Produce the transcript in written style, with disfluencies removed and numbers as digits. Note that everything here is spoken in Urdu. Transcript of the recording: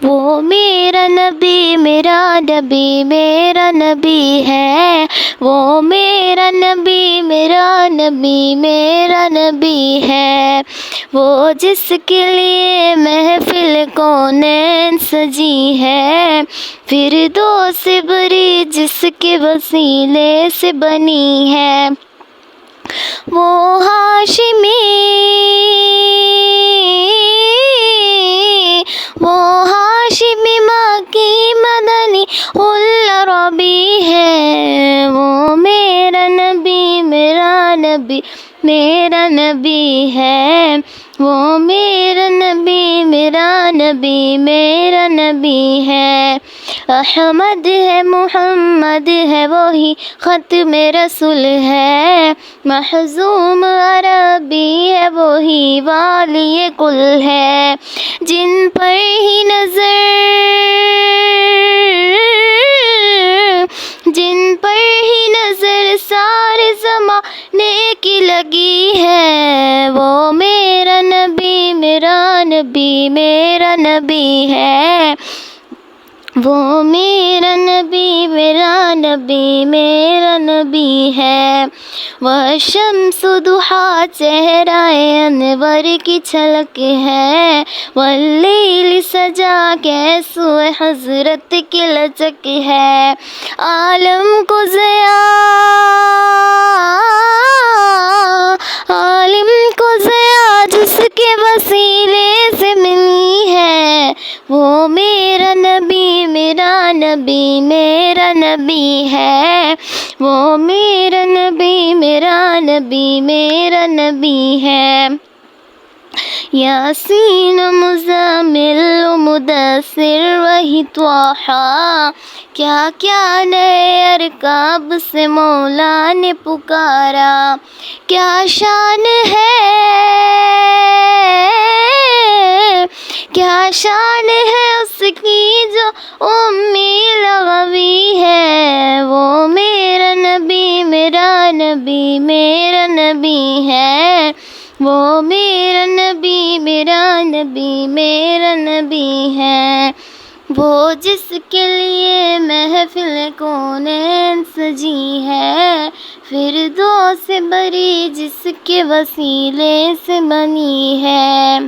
وہ میرا نبی میرا نبی ہے، وہ میرا نبی میرا نبی ہے، وہ جس کے لیے محفل کونین سجی ہے، فردوس بری جس کے وسیلے سے بنی ہے، وہ ہاشمی ماں کی مدنی العربی ہے، وہ میرا نبی میرا نبی ہے، وہ میرا نبی میرا نبی ہے، احمد ہے محمد ہے وہی ختم رسول ہے، محزوم عربی ہے وہی والی کل ہے، جن پر ہی نظر سارے زمانے کی لگی ہے، وہ میرا نبی میرا نبی ہے، وہ میرا نبی میرا نبی ہے، وہ شمس ضحیٰ چہرہ انور کی جھلک ہے، واللیل سجا کیسو حضرت کی لچک ہے، عالم کو ضیاء جس کے وسیلے سے ملی ہے، وہ میرا نبی میرا نبی ہے، وہ میرا نبی میرا نبی ہے، یاسین مزمل مدثر وہی طٰہٰ، کیا کیا نئے ارکاب سے مولا نے پکارا، کیا شان ہے اس کی جو امی لغوی ہے، وہ میرا نبی میرا نبی ہے، وہ میرا نبی میرا نبی ہے، وہ جس کے لیے محفل کونین سجی ہے، فردوس بری جس کے وسیلے سے بنی ہے۔